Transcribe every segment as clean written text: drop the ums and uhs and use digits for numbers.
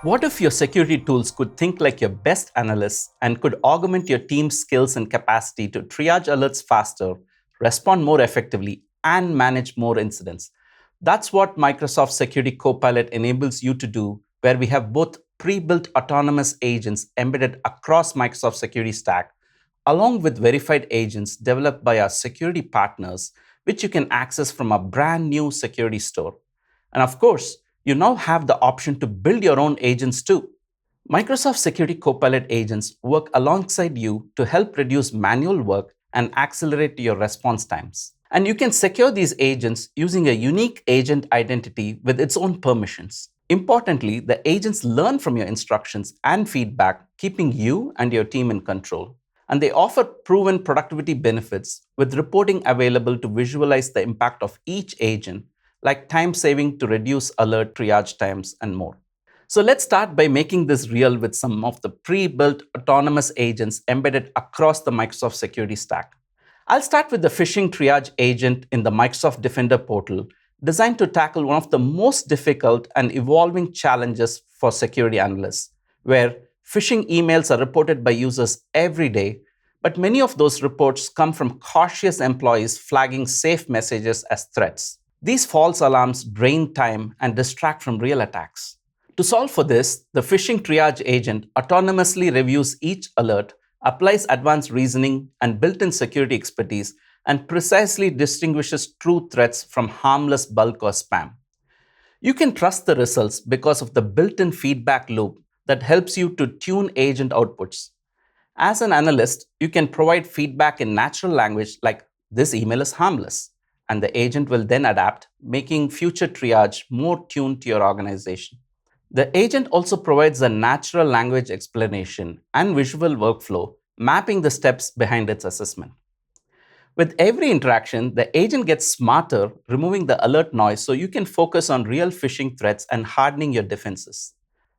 What if your security tools could think like your best analysts and could augment your team's skills and capacity to triage alerts faster, respond more effectively, and manage more incidents? That's what Microsoft Security Copilot enables you to do, where we have both pre-built autonomous agents embedded across Microsoft Security Stack, along with verified agents developed by our security partners, which you can access from a brand new security store. And of course, you now have the option to build your own agents too. Microsoft Security Copilot agents work alongside you to help reduce manual work and accelerate your response times. And you can secure these agents using a unique agent identity with its own permissions. Importantly, the agents learn from your instructions and feedback, keeping you and your team in control. And they offer proven productivity benefits with reporting available to visualize the impact of each agent, like time saving to reduce alert triage times and more. So let's start by making this real with some of the pre-built autonomous agents embedded across the Microsoft Security Stack. I'll start with the phishing triage agent in the Microsoft Defender portal, designed to tackle one of the most difficult and evolving challenges for security analysts, where phishing emails are reported by users every day, but many of those reports come from cautious employees flagging safe messages as threats. These false alarms drain time and distract from real attacks. To solve for this, the phishing triage agent autonomously reviews each alert, applies advanced reasoning and built-in security expertise, and precisely distinguishes true threats from harmless bulk or spam. You can trust the results because of the built-in feedback loop that helps you to tune agent outputs. As an analyst, you can provide feedback in natural language like, "This email is harmless," and the agent will then adapt, making future triage more tuned to your organization. The agent also provides a natural language explanation and visual workflow, mapping the steps behind its assessment. With every interaction, the agent gets smarter, removing the alert noise so you can focus on real phishing threats and hardening your defenses.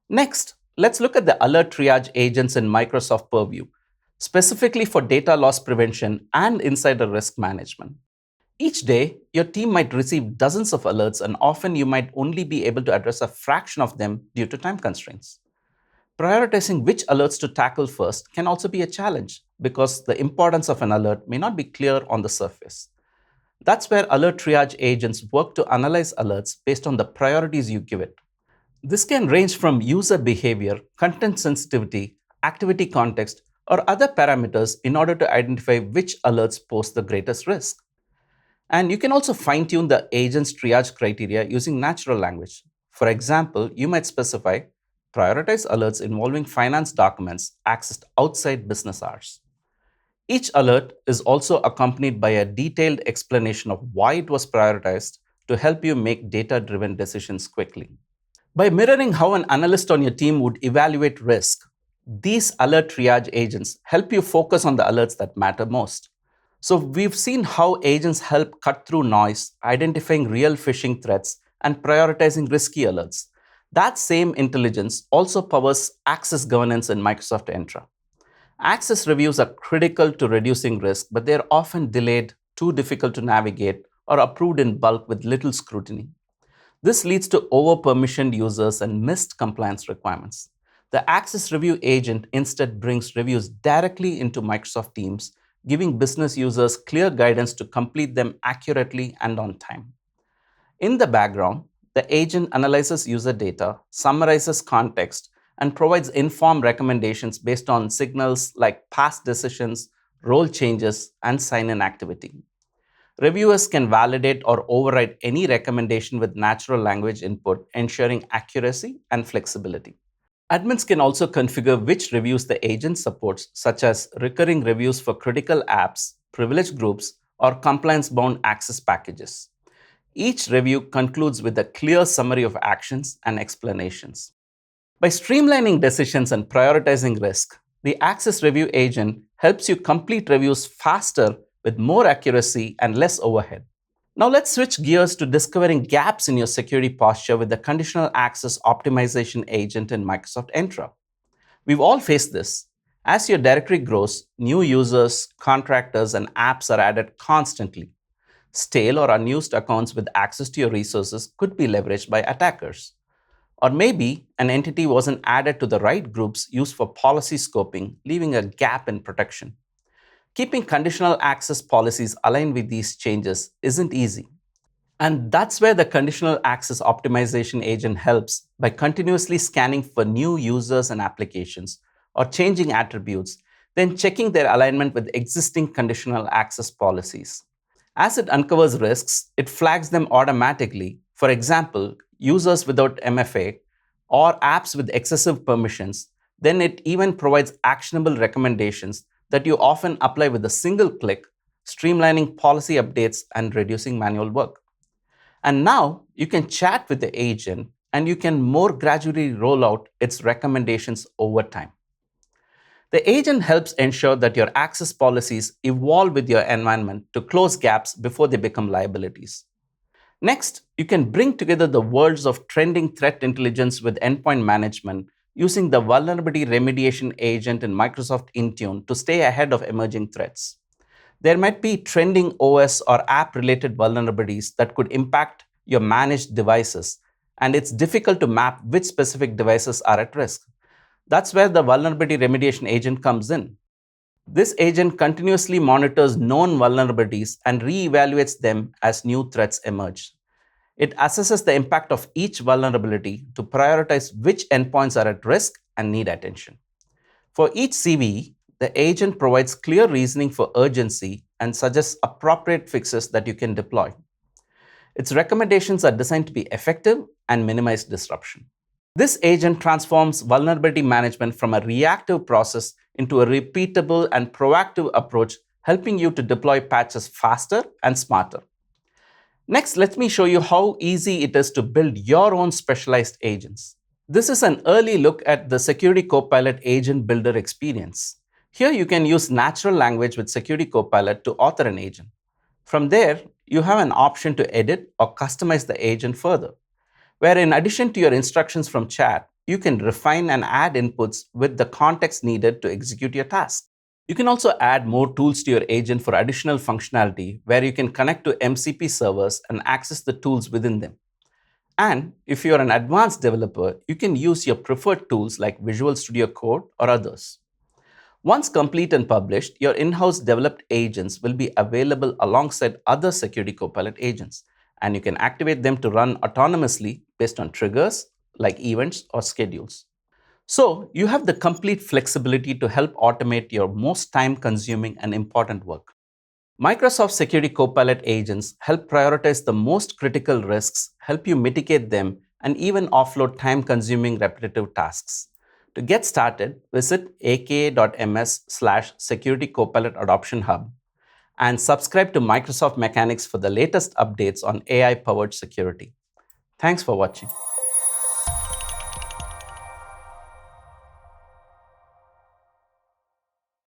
Next, let's look at the alert triage agents in Microsoft Purview, specifically for data loss prevention and insider risk management. Each day, your team might receive dozens of alerts, and often you might only be able to address a fraction of them due to time constraints. Prioritizing which alerts to tackle first can also be a challenge because the importance of an alert may not be clear on the surface. That's where alert triage agents work to analyze alerts based on the priorities you give it. This can range from user behavior, content sensitivity, activity context, or other parameters in order to identify which alerts pose the greatest risk. And you can also fine-tune the agent's triage criteria using natural language. For example, you might specify prioritize alerts involving finance documents accessed outside business hours. Each alert is also accompanied by a detailed explanation of why it was prioritized to help you make data-driven decisions quickly. By mirroring how an analyst on your team would evaluate risk, these alert triage agents help you focus on the alerts that matter most. So we've seen how agents help cut through noise, identifying real phishing threats, and prioritizing risky alerts. That same intelligence also powers access governance in Microsoft Entra. Access reviews are critical to reducing risk, but they're often delayed, too difficult to navigate, or approved in bulk with little scrutiny. This leads to over-permissioned users and missed compliance requirements. The Access Review agent instead brings reviews directly into Microsoft Teams, giving business users clear guidance to complete them accurately and on time. In the background, the agent analyzes user data, summarizes context, and provides informed recommendations based on signals like past decisions, role changes, and sign-in activity. Reviewers can validate or override any recommendation with natural language input, ensuring accuracy and flexibility. Admins can also configure which reviews the agent supports, such as recurring reviews for critical apps, privileged groups, or compliance-bound access packages. Each review concludes with a clear summary of actions and explanations. By streamlining decisions and prioritizing risk, the Access Review agent helps you complete reviews faster with more accuracy and less overhead. Now let's switch gears to discovering gaps in your security posture with the Conditional Access Optimization agent in Microsoft Entra. We've all faced this. As your directory grows, new users, contractors, and apps are added constantly. Stale or unused accounts with access to your resources could be leveraged by attackers. Or maybe an entity wasn't added to the right groups used for policy scoping, leaving a gap in protection. Keeping conditional access policies aligned with these changes isn't easy. And that's where the conditional access optimization agent helps by continuously scanning for new users and applications or changing attributes, then checking their alignment with existing conditional access policies. As it uncovers risks, it flags them automatically. For example, users without MFA or apps with excessive permissions. Then it even provides actionable recommendations that you often apply with a single click, streamlining policy updates and reducing manual work. And now you can chat with the agent and you can more gradually roll out its recommendations over time. The agent helps ensure that your access policies evolve with your environment to close gaps before they become liabilities. Next, you can bring together the worlds of trending threat intelligence with endpoint management using the vulnerability remediation agent in Microsoft Intune to stay ahead of emerging threats. There might be trending OS or app related vulnerabilities that could impact your managed devices, and it's difficult to map which specific devices are at risk. That's where the vulnerability remediation agent comes in. This agent continuously monitors known vulnerabilities and reevaluates them as new threats emerge. It assesses the impact of each vulnerability to prioritize which endpoints are at risk and need attention. For each CVE, the agent provides clear reasoning for urgency and suggests appropriate fixes that you can deploy. Its recommendations are designed to be effective and minimize disruption. This agent transforms vulnerability management from a reactive process into a repeatable and proactive approach, helping you to deploy patches faster and smarter. Next, let me show you how easy it is to build your own specialized agents. This is an early look at the Security Copilot Agent Builder experience. Here you can use natural language with Security Copilot to author an agent. From there, you have an option to edit or customize the agent further, where in addition to your instructions from chat, you can refine and add inputs with the context needed to execute your task. You can also add more tools to your agent for additional functionality, where you can connect to MCP servers and access the tools within them. And if you're an advanced developer, you can use your preferred tools like Visual Studio Code or others. Once complete and published, your in-house developed agents will be available alongside other Security Copilot agents, and you can activate them to run autonomously based on triggers like events or schedules. So you have the complete flexibility to help automate your most time-consuming and important work. Microsoft Security Copilot agents help prioritize the most critical risks, help you mitigate them, and even offload time-consuming repetitive tasks. To get started, visit aka.ms/Security Copilot Adoption Hub and subscribe to Microsoft Mechanics for the latest updates on AI-powered security. Thanks for watching.